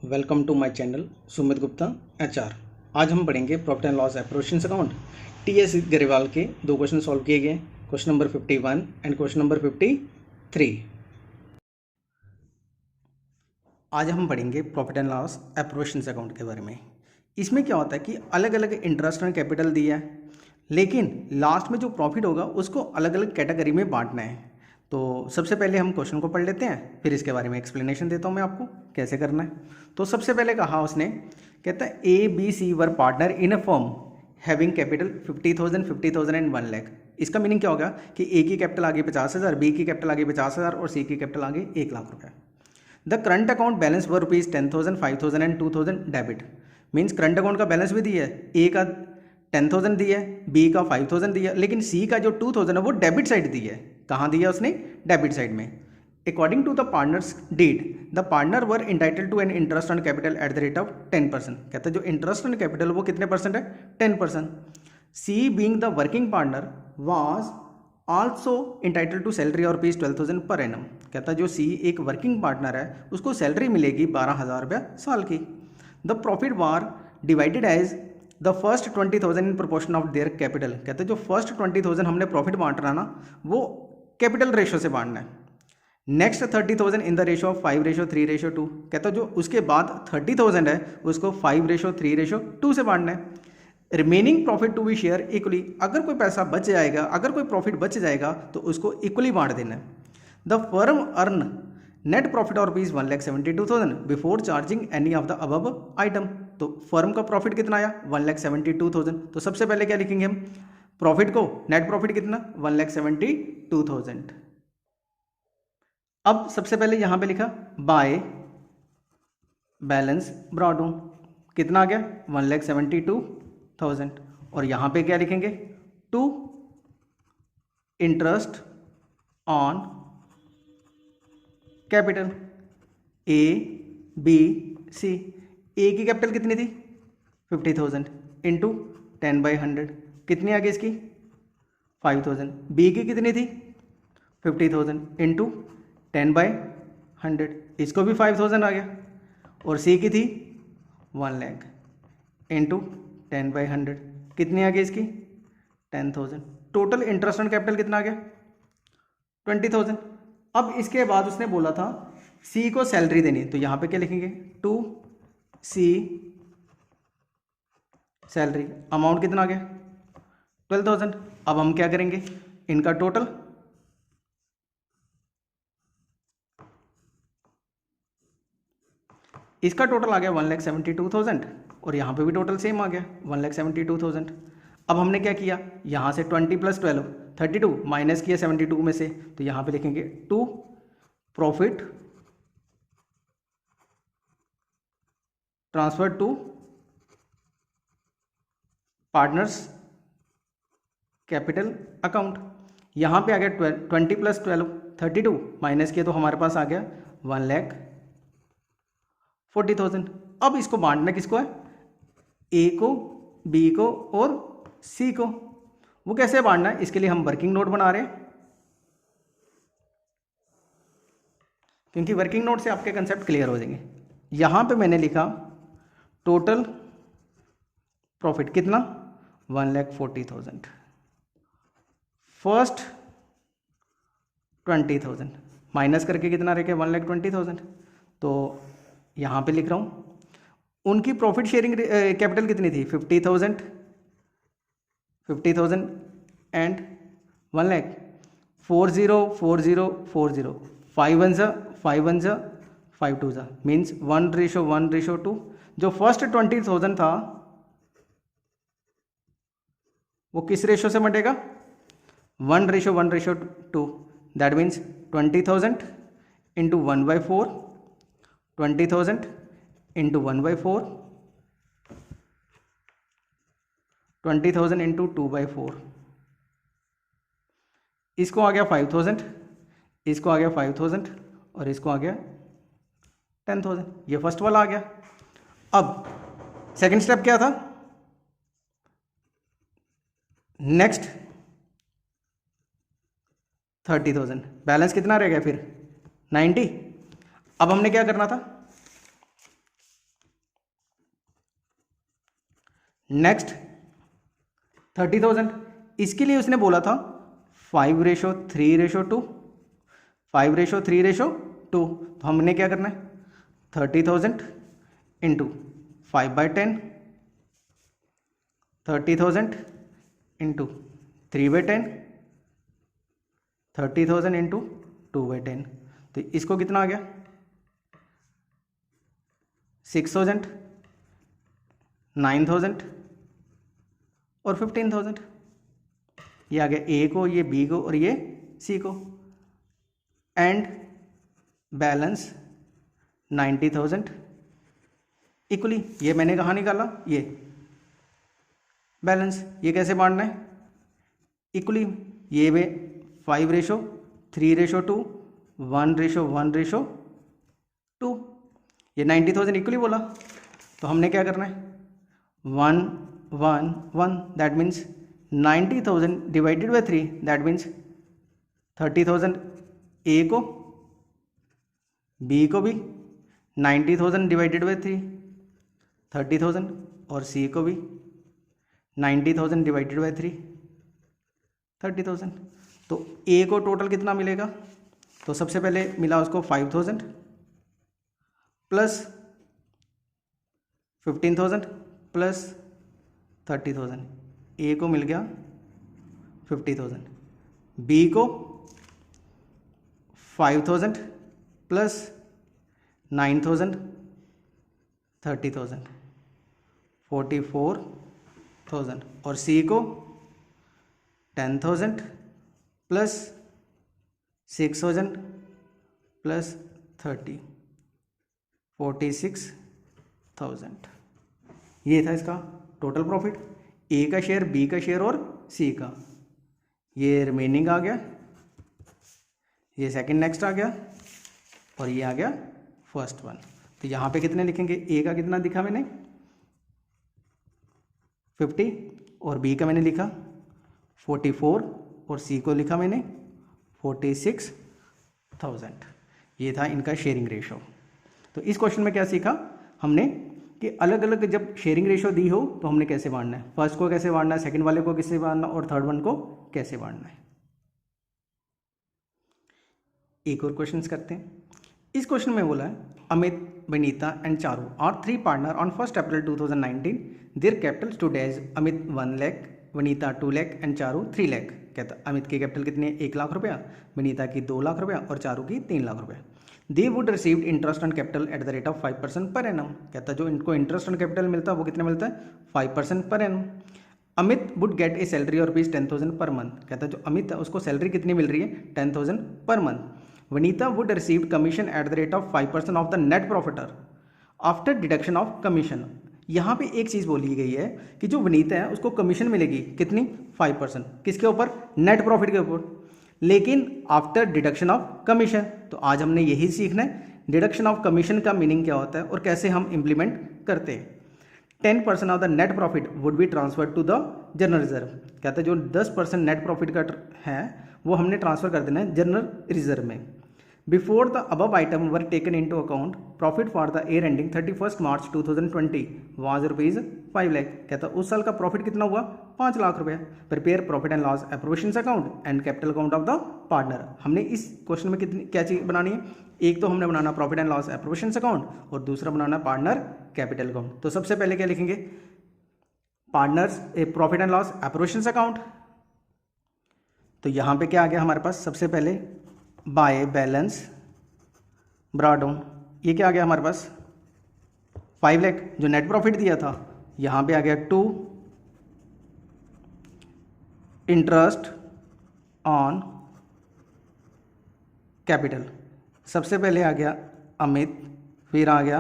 Welcome to my channel Sumit Gupta HR. आज हम पढ़ेंगे profit and loss appropriations account. TS Grewal के दो क्वेश्चन सॉल्व किए गए, question number 51 and question number 53। आज हम पढ़ेंगे profit and loss appropriations account के बारे में। इसमें क्या होता है कि अलग अलग इंटरेस्ट एंड कैपिटल दिया है, लेकिन लास्ट में जो प्रॉफिट होगा उसको अलग अलग कैटेगरी में बांटना है। तो सबसे पहले हम क्वेश्चन को पढ़ लेते हैं, फिर इसके बारे में एक्सप्लेनेशन देता हूँ मैं आपको कैसे करना है। तो सबसे पहले कहा उसने, कहता है A B C were partner in a firm having capital 50,000, 50,000 and 1 lakh. इसका मीनिंग क्या होगा कि ए की कैपिटल आगे 50,000, बी की कैपिटल आगे 50,000 और सी की कैपिटल आगे 1 लाख रुपए। The current account balance were rupees 10,000, 5,000 and 2,000 debit. Means current account का बैलेंस भी दिया है, ए का 10,000 दिया है, बी का 5,000 दिया है, लेकिन सी का जो 2,000 है वो डेबिट साइड दिया है। कहाँ दिया उसने? डेबिट साइड में। According to the partners deed the partner were entitled to an interest on capital at the rate of 10%। कहते हैं जो इंटरेस्ट ऑन कैपिटल वो कितने परसेंट है? 10%। C being the working partner was also entitle to salary और rupees 12,000 per annum. कहता है जो सी एक वर्किंग पार्टनर है उसको सैलरी मिलेगी 12,000 रुपया साल की। The profit were divided as the first 20,000 in proportion of their capital. कहते हैं जो फर्स्ट 20,000 हमने प्रॉफिट बांट रहा ना वो कैपिटल रेशो से बांटना है। Next 30,000 in the ratio of 5:3:2। कहता है जो उसके बाद 30,000 है उसको 5:3:2 से बांटना है। Remaining profit to be share equally. अगर कोई पैसा बच जाएगा, अगर कोई प्रॉफिट बच जाएगा तो उसको इक्वली बांट देना है। The firm earn net profit और rupees 1,72,000 before charging any of the above item. तो फर्म का प्रॉफिट कितना आया? 1,72,000। तो सबसे पहले क्या लिखेंगे हम? प्रॉफिट को, नेट प्रॉफिट कितना? 1,72,000। अब सबसे पहले यहां पे लिखा बाय बैलेंस ब्रॉट डाउन, कितना आ गया? 1,72,000। और यहां पे क्या लिखेंगे? To interest on capital A B C. A की कैपिटल कितनी थी? 50,000 इंटू 10/100 कितनी आ गई इसकी? 5,000। बी की कितनी थी? 50,000 इंटू 10/100, इसको भी 5,000 आ गया। और सी की थी 1 लाख इंटू 10/100 कितनी आ गई इसकी? 10,000। टोटल इंटरेस्ट ऑन कैपिटल कितना आ गया? 20,000। अब इसके बाद उसने बोला था सी को सैलरी देनी, तो यहां पे क्या लिखेंगे? To C salary. अमाउंट कितना आ गया? 12,000। अब हम क्या करेंगे? इनका टोटल, इसका टोटल आ गया 1,72,000 और यहाँ पे भी टोटल सेम आ गया 1,72,000। अब हमने क्या किया? यहाँ से 20 + 12 32 माइनस किया 72 में से, तो यहाँ पे लिखेंगे to profit transfer to partners capital account. यहाँ पे आ गया 20 + 12 32 माइनस किया तो हमारे पास आ गया 1,40,000। अब इसको बांटना किसको है? ए को, बी को और सी को। वो कैसे बांटना है? इसके लिए हम वर्किंग नोट बना रहे हैं, क्योंकि वर्किंग नोट से आपके कंसेप्ट क्लियर हो जाएंगे। यहां पे मैंने लिखा टोटल प्रॉफिट कितना? 1,40,000। फर्स्ट 20,000 माइनस करके कितना रह गया? 1,20,000। तो यहां पे लिख रहा हूं उनकी प्रॉफिट शेयरिंग कैपिटल कितनी थी? 50,000 एंड 1 लाख। 40 5 1 5 1 5 2 मीन्स 1:1:2। जो फर्स्ट 20,000 था वो किस रेशो से बटेगा? 1:1:2। That means 20,000 into 1/4, 20,000 into 1/4, 20,000 into 2/4। इसको आ गया 5,000, इसको आ गया 5,000 और इसको आ गया 10,000। ये फर्स्ट वाला आ गया। अब सेकंड स्टेप क्या था? नेक्स्ट 30,000, बैलेंस कितना रह गया फिर? 90। अब हमने क्या करना था? नेक्स्ट 30,000, इसके लिए उसने बोला था 5:3:2, 5:3:2। तो हमने क्या करना है, 30,000 इंटू 5/10, 30,000 इंटू 3/10, 30,000 इंटू 2/10। तो इसको कितना आ गया, 6,000, 9,000 और 15,000। ये आ गया ए को, ये बी को और ये सी को। And balance 90,000 equally. ये मैंने कहाँ निकाला, ये बैलेंस। ये कैसे बांटना है, इक्वली। ये वे 5:3:2, 1:1:2। ये 90,000 इक्वली बोला, तो हमने क्या करना है, 1 1 1, that means 90,000 divided by 3, that means 30,000 ए को, बी को भी 90,000 डिवाइडेड बाई 3 30,000, और सी को भी 90,000 डिवाइडेड बाई 3 30,000। तो ए को टोटल कितना मिलेगा, तो सबसे पहले मिला उसको 5,000 प्लस 15,000 प्लस 30,000। ए को मिल गया 50,000, बी को 5,000 प्लस 9,000 30,000 44,000, और सी को 10,000 प्लस 6,000 प्लस 30 46,000। ये था इसका टोटल प्रॉफिट, ए का शेयर, बी का शेयर और सी का। ये रिमेनिंग आ गया, ये सेकंड नेक्स्ट आ गया, और ये आ गया फर्स्ट वन। तो यहाँ पे कितने लिखेंगे, ए का कितना दिखा मैंने 50, और बी का मैंने लिखा 44, और सी को लिखा मैंने 46,000। ये था इनका शेयरिंग रेशो। तो इस क्वेश्चन में क्या सीखा हमने कि अलग अलग जब शेयरिंग रेशो दी हो तो हमने कैसे बांटना है, फर्स्ट को कैसे बांटना है, सेकंड वाले को कैसे बांटना, और थर्ड वन को कैसे बांटना है। एक और क्वेश्चन करते हैं। इस क्वेश्चन में बोला है Amit, Vinita and Charu are 3 partner on 1 April 2019। Their capital stood as Amit 1 lakh, Vinita 2 lakh and Charu 3 lakh. कहता अमित की कैपिटल कितनी है, 1 लाख रुपया, विनीता की 2 लाख रुपया और चारू की 3 लाख रुपया। They would received interest on capital at the rate of 5% per annum. कहता जो इनको इंटरेस्ट ऑन कैपिटल मिलता है वो कितना मिलता है, 5% per annum. Amit would get A salary और रुपीज 10,000 पर मंथ। कहता जो अमित है उसको सैलरी कितनी मिल रही है, 10,000 per month. Vinita would received commission at the rate of 5% of the net profit after deduction of commission. यहाँ पे एक चीज़ बोली गई है कि जो विनीता है उसको कमीशन मिलेगी कितनी, 5%, किसके ऊपर, नेट प्रॉफिट के ऊपर, लेकिन आफ्टर डिडक्शन ऑफ कमीशन। तो आज हमने यही सीखना है डिडक्शन ऑफ कमीशन का मीनिंग क्या होता है और कैसे हम इम्प्लीमेंट करते हैं। 10% of the net profit would be transfer to the general reserve. कहते हैं जो 10% नेट प्रॉफिट का है वो हमने ट्रांसफर कर देना है जनरल रिजर्व में। Before the above item were taken into account, profit for the year ending 31 March 2020 was rupees 5 lakh. कहता उस साल का प्रॉफिट कितना हुआ, 5 लाख रुपया। Prepare profit and loss appropriations account and capital account of the partner. हमने इस क्वेश्चन में कितनी क्या चीज़ बनानी है, एक तो हमने बनाना profit and loss appropriations account और दूसरा बनाना पार्टनर कैपिटल अकाउंट। तो सबसे पहले क्या लिखेंगे, partners profit and loss appropriations account. तो यहाँ पे क्या आ गया हमारे पास, सबसे पहले बाय बैलेंस ब्रॉट डाउन। ये क्या आ गया हमारे पास, 5 लाख जो नेट प्रॉफिट दिया था, यहाँ पे आ गया 2 इंटरेस्ट ऑन कैपिटल। सबसे पहले आ गया अमित, फिर आ गया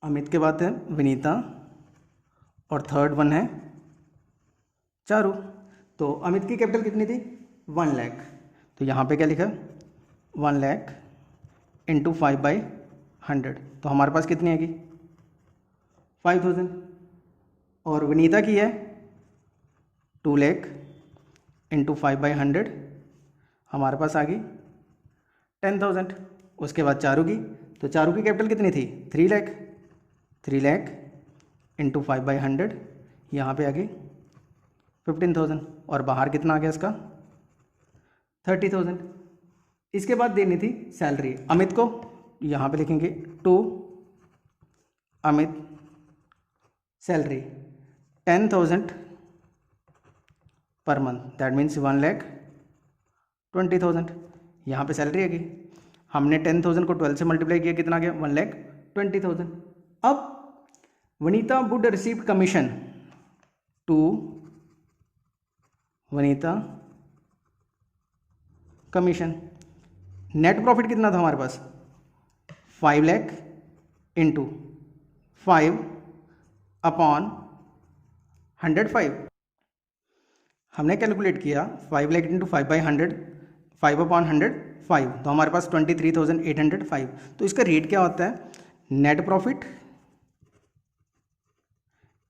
अमित के बाद है विनीता और थर्ड वन है चारू। तो अमित की कैपिटल कितनी थी, 1 लाख। तो यहाँ पे क्या लिखा, 1 लाख इंटू 5/100। तो हमारे पास कितनी आएगी, 5,000। और विनीता की है 2 लाख इंटू 5/100, हमारे पास आ गई 10,000। उसके बाद चारू की, तो चारू की कैपिटल कितनी थी, 3 लाख। 3 लाख इंटू 5/100, यहाँ पे आगे 15,000, और बाहर कितना आ गया इसका 30,000। इसके बाद देनी थी सैलरी अमित को, यहाँ पे लिखेंगे to Amit salary 10,000 per month, that means 1,20,000। यहाँ पे सैलरी आ गई, हमने 10,000 को 12 से मल्टीप्लाई किया, कितना आ गया 1,20,000। अब Vanita would receive commission to Vanita commission. Net profit कितना था हमारे पास 5 लाख इंटू 5/105। हमने कैलकुलेट किया 5 लाख इंटू 5/100, 5/105, तो हमारे पास 23,805। तो इसका रेट क्या होता है, net profit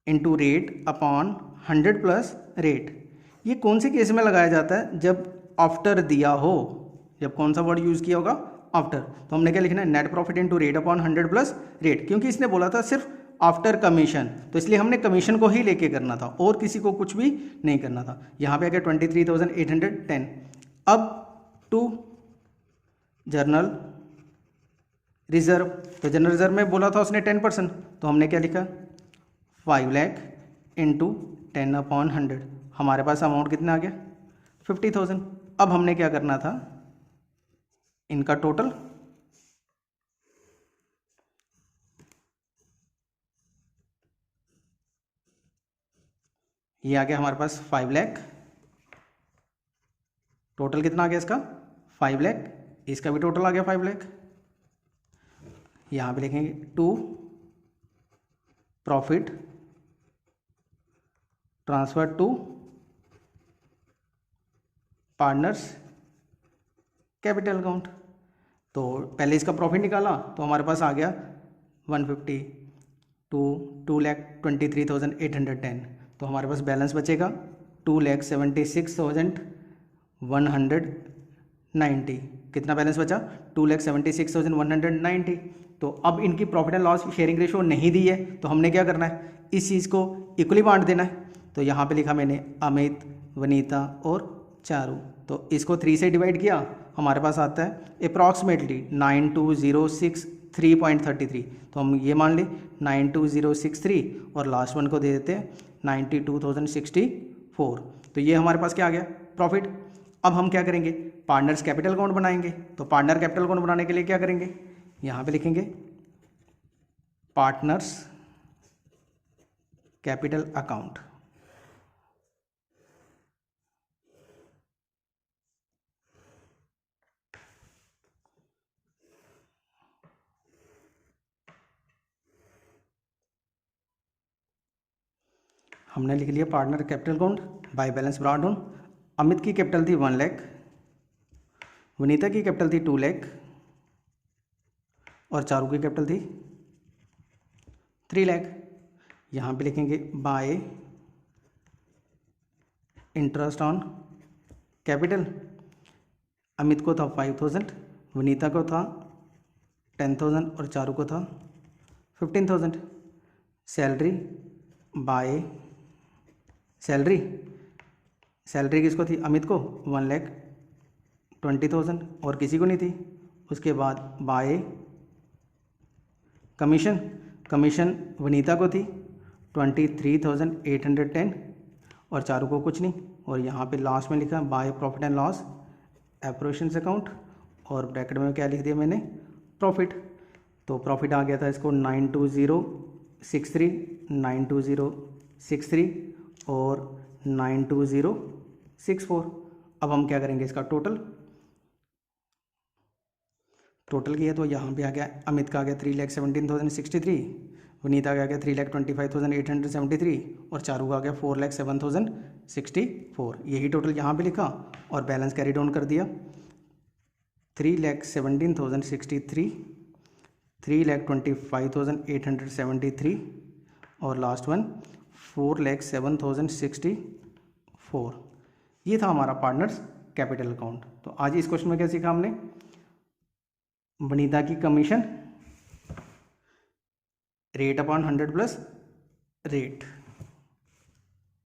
into rate upon 100 plus rate. ये कौन से केस में लगाया जाता है, जब आफ्टर दिया हो, जब कौन सा वर्ड यूज़ किया होगा आफ्टर। तो हमने क्या लिखना है, net profit into rate upon 100 plus rate, क्योंकि इसने बोला था सिर्फ आफ्टर कमीशन, तो इसलिए हमने कमीशन को ही लेके करना था और किसी को कुछ भी नहीं करना था। यहाँ पे आ गया 23,810। अब टू जर्नल रिजर्व, तो जनरल रिजर्व में बोला था उसने 10%, तो हमने क्या लिखा 5 लाख इंटू 10/100, हमारे पास अमाउंट कितना आ गया 50,000। अब हमने क्या करना था, इनका टोटल ये आ गया हमारे पास 5 लाख, टोटल कितना आ गया इसका 5 लाख, इसका भी टोटल आ गया 5 लाख। यहाँ पे लिखेंगे to profit transfer to partners capital account. तो पहले इसका प्रॉफिट निकाला तो हमारे पास आ गया 150 टू 2,23,810, तो हमारे पास बैलेंस बचेगा 2,76,190। कितना बैलेंस बचा 2,76,190। तो अब इनकी profit and loss sharing ratio नहीं दी है, तो हमने क्या करना है, इस चीज़ को इक्वली बांट देना है। तो यहाँ पे लिखा मैंने अमित, वनीता और चारू, तो इसको 3 से डिवाइड किया, हमारे पास आता है अप्रॉक्सीमेटली 92,063.33। तो हम ये मान लें 92,063 और लास्ट वन को दे देते हैं 92,064। तो ये हमारे पास क्या आ गया प्रॉफिट। अब हम क्या करेंगे, पार्टनर्स कैपिटल अकाउंट बनाएंगे। तो पार्टनर कैपिटल अकाउंट बनाने के लिए क्या करेंगे, यहाँ पे लिखेंगे पार्टनर्स कैपिटल अकाउंट। हमने लिख लिया partner capital account by balance brought down. Amit की कैपिटल थी 1 लाख, वनीता की कैपिटल थी 2 लाख और चारू की कैपिटल थी 3 लाख। यहाँ पे लिखेंगे bye interest on capital. Amit को था 5,000, वनीता को था 10,000 और चारू को था 15,000। सैलरी बाय सैलरी किसको थी, अमित को 1,20,000 और किसी को नहीं थी। उसके बाद बाय कमीशन वनीता को थी 23,810 और चारू को कुछ नहीं। और यहाँ पे लास्ट में लिखा by profit and loss operations account और ब्रैकेट में क्या लिख दिया मैंने प्रॉफिट। तो प्रॉफिट आ गया था इसको 92063 और 92064। अब हम क्या करेंगे, इसका टोटल किया तो यहाँ पे आ गया अमित का आ गया 3,17,063, वनीता का आ गया 3,25,873 और चारू का आ गया 4,07,064। यही टोटल यहाँ पे लिखा और बैलेंस कैरी डाउन कर दिया 3,17,063, 3,25,873 और लास्ट वन 4,07,064। ये था हमारा पार्टनर्स कैपिटल अकाउंट। तो आज इस क्वेश्चन में क्या सीखा हमने, वनीता की commission, rate upon 100 plus rate.